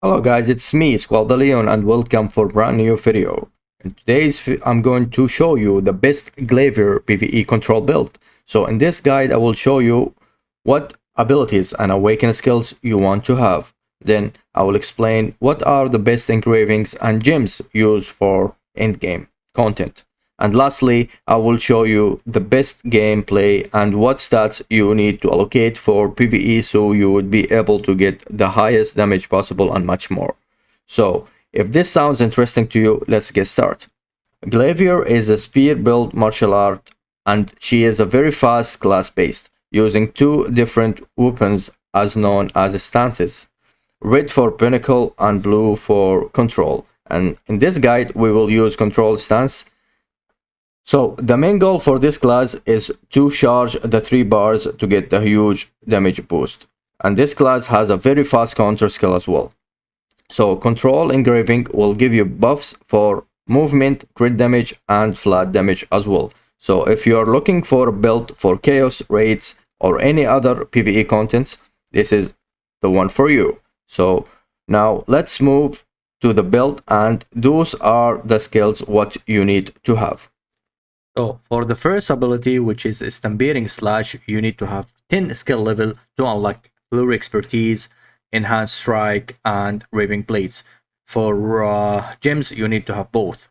Hello guys, it's me, Leon, and welcome for brand new video. In I'm going to show you the best GLAIVIER PVE control build. So in this guide I will show you what abilities and awaken skills you want to have. Then I will explain what are the best engravings and gems used for endgame content. And lastly, I will show you the best gameplay and what stats you need to allocate for PvE so you would be able to get the highest damage possible and much more. So, if this sounds interesting to you, let's get started. GLAIVIER is a spear build martial art and she is a very fast class based, using two different weapons as known as stances. Red for pinnacle and blue for control. And in this guide we will use control stance. So the main goal for this class is to charge the 3 bars to get the huge damage boost. And this class has a very fast counter skill as well. So control engraving will give you buffs for movement, crit damage and flat damage as well. So if you are looking for a build for chaos, raids or any other PvE contents, this is the one for you. So now let's move to the build, and those are the skills what you need to have. So for the first ability, which is Stampeding Slash, you need to have 10 skill level to unlock Flurry Expertise, Enhanced Strike, and Raving Blades. For gems, you need to have both.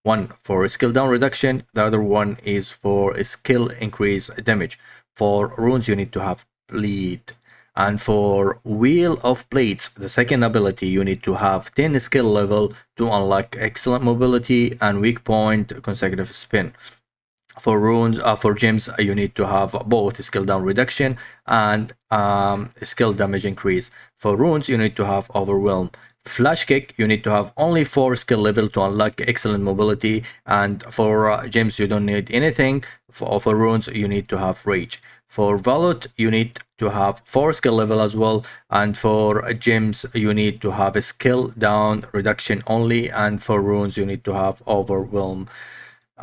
One for skill down reduction, the other one is for skill increase damage. For runes, you need to have Bleed. And for Wheel of Blades, the second ability, you need to have 10 skill level to unlock Excellent Mobility and Weak Point Consecutive Spin. For runes, for gems, you need to have both skill down reduction and skill damage increase. For runes, you need to have Overwhelm. Flash Kick, you need to have only 4 skill level to unlock Excellent Mobility, and for gems, you don't need anything. For runes, you need to have Rage. For Valot, you need to have 4 skill level as well, and for gems, you need to have a skill down reduction only, and for runes, you need to have Overwhelm.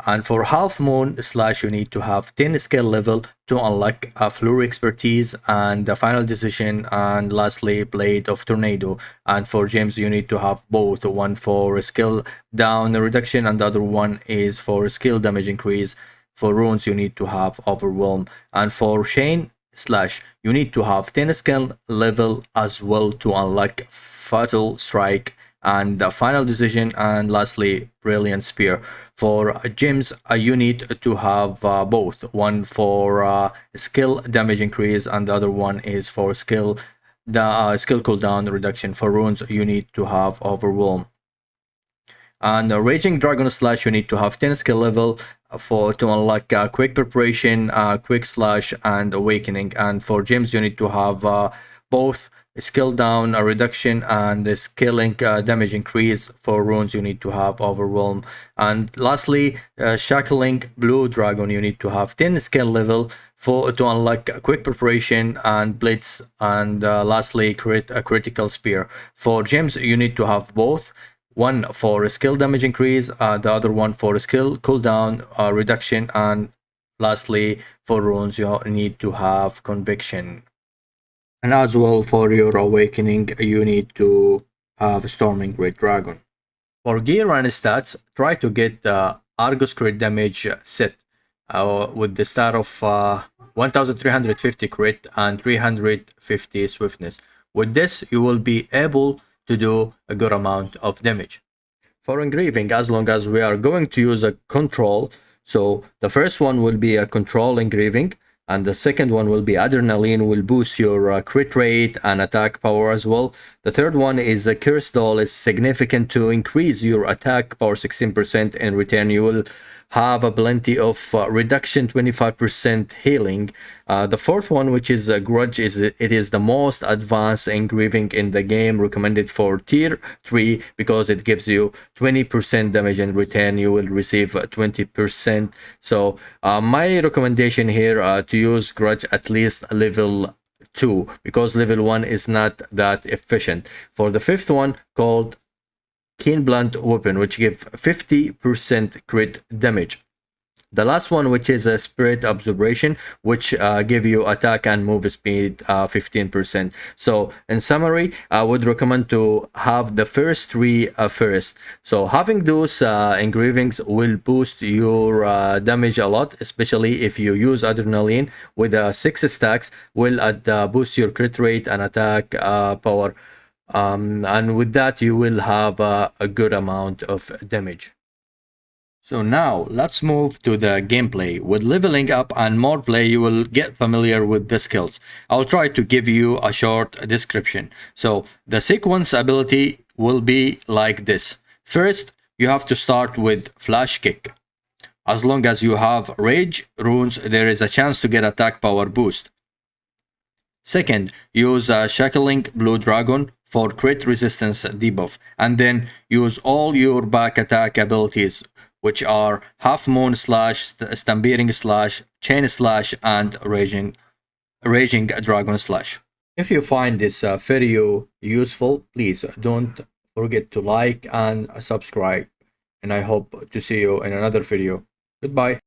And for Half Moon Slash, you need to have 10 skill level to unlock a Flurry Expertise and the Final Decision, and lastly Blade of Tornado. And for gems, you need to have both, one for skill down reduction and the other one is for skill damage increase. For runes, you need to have Overwhelm. And for Chain Slash, you need to have 10 skill level as well to unlock Fatal Strike and the Final Decision, and lastly Brilliant Spear. For gems, you need to have both, one for skill damage increase and the other one is for skill cooldown reduction. For runes, you need to have Overwhelm. And Raging Dragon Slash, you need to have 10 skill level to unlock Quick Preparation, Quick Slash and Awakening. And for gems, you need to have both skill down reduction and the scaling damage increase. For runes, you need to have Overwhelm. And lastly, Shackling Blue Dragon, you need to have 10 skill level to unlock Quick Preparation and Blitz, and lastly Critical Spear. For gems, you need to have both, one for skill damage increase, the other one for skill cooldown reduction, and lastly for runes you need to have Conviction. And as well for your awakening, you need to have Storming Great Dragon. For gear and stats, try to get the Argus crit damage set with the stat of 1350 crit and 350 swiftness. With this, you will be able to do a good amount of damage. For engraving, as long as we are going to use a control, so the first one will be a control engraving, and the second one will be Adrenaline, will boost your crit rate and attack power as well. The third one is a Curse Doll, is significant to increase your attack power 16%. In return, you will have a plenty of reduction, 25% healing. The fourth one, which is a Grudge, it is the most advanced engraving in the game, recommended for tier 3 because it gives you 20% damage. In return, you will receive 20%. So my recommendation here to use Grudge at least level 2, because level 1 is not that efficient. For the fifth one, called Keen Blunt Weapon, which give 50% crit damage. The last one, which is a spirit absorption, which give you attack and move speed 15%. So in summary, I would recommend to have the first three first. So having those engravings will boost your damage a lot, especially if you use adrenaline with 6 stacks, will boost your crit rate and attack power. And with that, you will have a good amount of damage. So now let's move to the gameplay. With leveling up and more play, you will get familiar with the skills. I'll try to give you a short description. So the sequence ability will be like this. First, you have to start with flash kick. As long as you have rage runes, there is a chance to get attack power boost. Second, use shackling blue dragon for crit resistance debuff, and then use all your back attack abilities, which are Half Moon Slash, Stampeding Slash, Chain Slash, and Raging Dragon Slash. If you find this video useful, please don't forget to like and subscribe, and I hope to see you in another video. Goodbye.